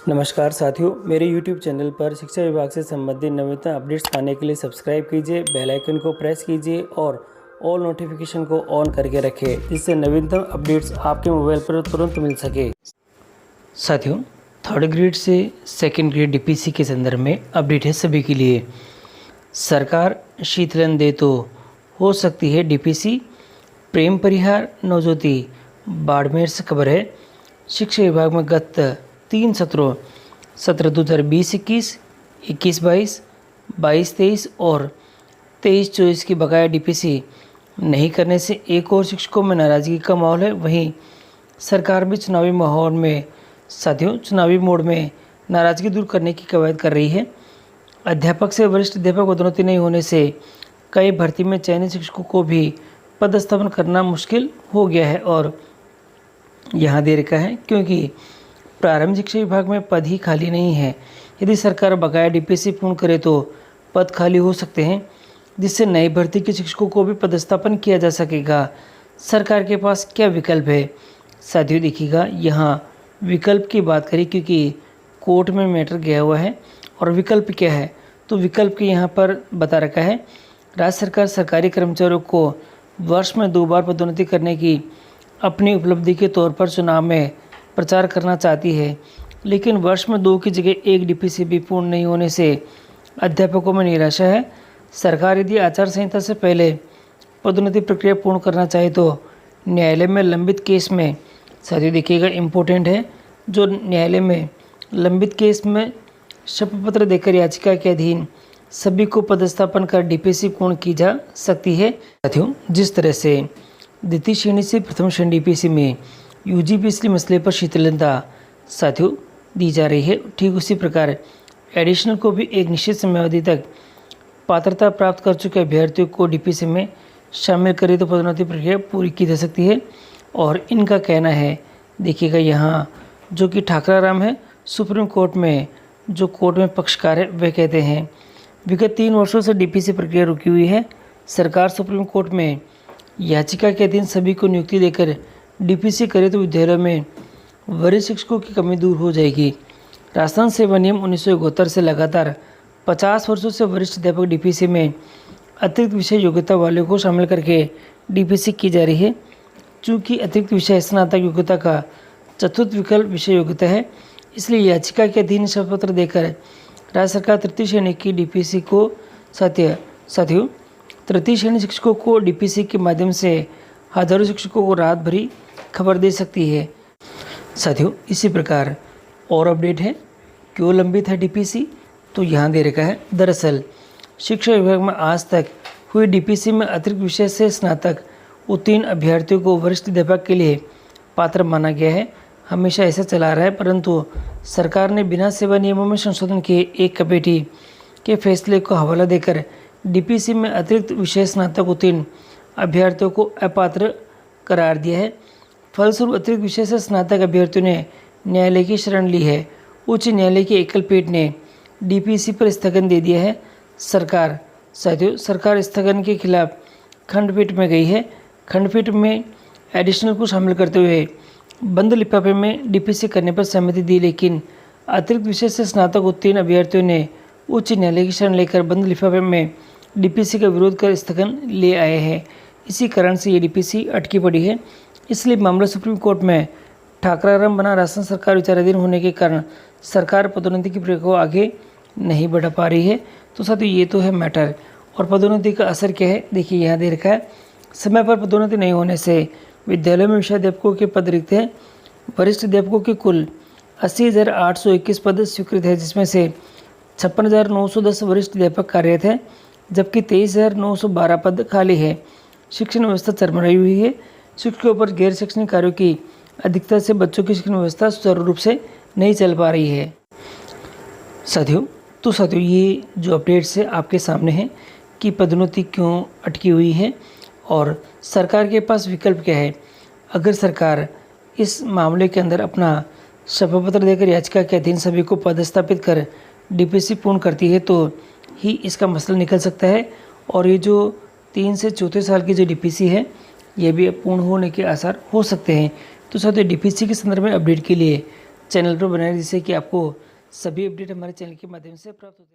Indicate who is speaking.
Speaker 1: नमस्कार साथियों, मेरे YouTube चैनल पर शिक्षा विभाग से संबंधित नवीनतम अपडेट्स पाने के लिए सब्सक्राइब कीजिए, बेल आइकन को प्रेस कीजिए और ऑल नोटिफिकेशन को ऑन करके रखें, जिससे नवीनतम अपडेट्स आपके मोबाइल पर तुरंत मिल सके। साथियों, थर्ड ग्रेड से सेकेंड ग्रेड DPC के संदर्भ में अपडेट है सभी के लिए। सरकार शीतलन दे तो हो सकती है DPC, प्रेम परिहार नवज्योति बाड़मेर से खबर है। शिक्षा विभाग में गत 3 सत्रों सत्र 2020-21, 21-22, 22-23 और 23-24 की बकाया DPC नहीं करने से एक और शिक्षकों में नाराज़गी का माहौल है। वहीं सरकार भी चुनावी माहौल में चुनावी मोड में नाराज़गी दूर करने की कवायद कर रही है। अध्यापक से वरिष्ठ अध्यापक पदोन्नति नहीं होने से कई भर्ती में चयनित शिक्षकों को भी पदस्थापन करना मुश्किल हो गया है और यहाँ दे रखा है क्योंकि प्रारंभिक शिक्षा विभाग में पद ही खाली नहीं है। यदि सरकार बकाया DPC पूर्ण करे तो पद खाली हो सकते हैं, जिससे नई भर्ती के शिक्षकों को भी पदस्थापन किया जा सकेगा। सरकार के पास क्या विकल्प है? साथियों देखिएगा, यहाँ विकल्प की बात करें क्योंकि कोर्ट में मैटर गया हुआ है। और विकल्प क्या है तो विकल्प के यहाँ पर बता रखा है, राज्य सरकार सरकारी कर्मचारियों को वर्ष में 2 बार पदोन्नति करने की अपनी उपलब्धि के तौर पर चुनाव में प्रचार करना चाहती है, लेकिन वर्ष में 2 की जगह 1 DPC भी पूर्ण नहीं होने से अध्यापकों में निराशा है। सरकार यदि आचार संहिता से पहले पदोन्नति प्रक्रिया पूर्ण करना चाहे तो न्यायालय में लंबित केस में, साथियों देखिएगा इम्पोर्टेंट है, जो न्यायालय में लंबित केस में शपथ पत्र देकर याचिका के अधीन सभी को पदस्थापन कर DPC पूर्ण की जा सकती है। साथियों, जिस तरह से द्वितीय श्रेणी से प्रथम श्रेणी DPC में UG पिछले मसले पर शीतलता साथियों दी जा रही है, ठीक उसी प्रकार एडिशनल को भी एक निश्चित समयावधि तक पात्रता प्राप्त कर चुके अभ्यर्थियों को DPC में शामिल करे तो पदोन्नति प्रक्रिया पूरी की जा सकती है। और इनका कहना है, देखिएगा यहाँ जो कि ठाकरा राम है, सुप्रीम कोर्ट में जो कोर्ट में पक्षकार है, वह कहते हैं विगत 3 वर्षों से DPC प्रक्रिया रुकी हुई है। सरकार सुप्रीम कोर्ट में याचिका के अधीन सभी को नियुक्ति देकर DPC करे तो विद्यालयों में वरिष्ठ शिक्षकों की कमी दूर हो जाएगी। राजस्थान सेवा नियम 1971 से लगातार 50 वर्षों से वरिष्ठ अध्यापक DPC में अतिरिक्त विषय योग्यता वालों को शामिल करके DPC की जा रही है। चूँकि अतिरिक्त विषय स्नातक योग्यता का चतुर्थ विकल्प विषय योग्यता है, इसलिए याचिका के अधीन शपथ पत्र देकर राज्य सरकार तृतीय श्रेणी की DPC को साथियों तृतीय श्रेणी शिक्षकों को DPC के माध्यम से हजारों शिक्षकों को राहत भरी खबर दे सकती है। साथियों, इसी प्रकार और अपडेट है, क्यों लंबित है DPC तो यहाँ दे रखा है। दरअसल शिक्षा विभाग में आज तक हुई DPC में अतिरिक्त विषय से स्नातक उत्तीर्ण अभ्यर्थियों को वरिष्ठ अध्यापक के लिए पात्र माना गया है। हमेशा ऐसा चला रहा है, परंतु सरकार ने बिना सेवा नियमों में संशोधन किए एक कमेटी के फैसले को हवाला देकर DPC में अतिरिक्त विषय स्नातक उत्तीर्ण अभ्यर्थियों को अपात्र करार दिया है। फलस्वरूप अतिरिक्त विषय से स्नातक अभ्यर्थियों ने न्यायालय की शरण ली है। उच्च न्यायालय की एकल पीठ ने DPC पर स्थगन दे दिया है। सरकार स्थगन के खिलाफ खंडपीठ में गई है। खंडपीठ में एडिशनल को शामिल करते हुए बंद लिफाफे में DPC करने पर सहमति दी, लेकिन अतिरिक्त विषय से स्नातक उत्तीर्ण अभ्यर्थियों ने उच्च न्यायालय की शरण लेकर बंद लिफाफे में DPC का विरोध कर स्थगन ले आए हैं। इसी कारण से ये DPC अटकी पड़ी है। इसलिए मामला सुप्रीम कोर्ट में ठाकरा राम बना राजस्थान सरकार विचाराधीन होने के कारण सरकार पदोन्नति की प्रक्रिया को आगे नहीं बढ़ा पा रही है। तो साथियों, ये तो है मैटर। और पदोन्नति का असर क्या है, देखिए यहाँ दे रखा है। समय पर पदोन्नति नहीं होने से विद्यालयों में विषय अध्यापकों के पद रिक्त हैं। वरिष्ठ अध्यापकों के कुल 80,821 पद स्वीकृत है, जिसमें से 56,910 वरिष्ठ अध्यापक कार्यरत हैं, जबकि 23,912 पद खाली है। शिक्षण व्यवस्था चरमराई हुई है। शिक्षकों पर गैर शैक्षणिक कार्यों की अधिकता से बच्चों की शिक्षण व्यवस्था सुचारू रूप से नहीं चल पा रही है। साथियों, ये जो अपडेट्स है आपके सामने हैं कि पदोन्नति क्यों अटकी हुई है और सरकार के पास विकल्प क्या है। अगर सरकार इस मामले के अंदर अपना शपथ पत्र देकर याचिका के अधीन सभी को पदस्थापित कर DPC पूर्ण करती है तो ही इसका मसला निकल सकता है। और ये जो 3 से 4 साल की जो DPC है, ये भी पूर्ण होने के आसार हो सकते हैं। तो साथियों, DPC के संदर्भ में अपडेट के लिए चैनल पर बने रहें, जिससे कि आपको सभी अपडेट हमारे चैनल के माध्यम से प्राप्त होते हैं।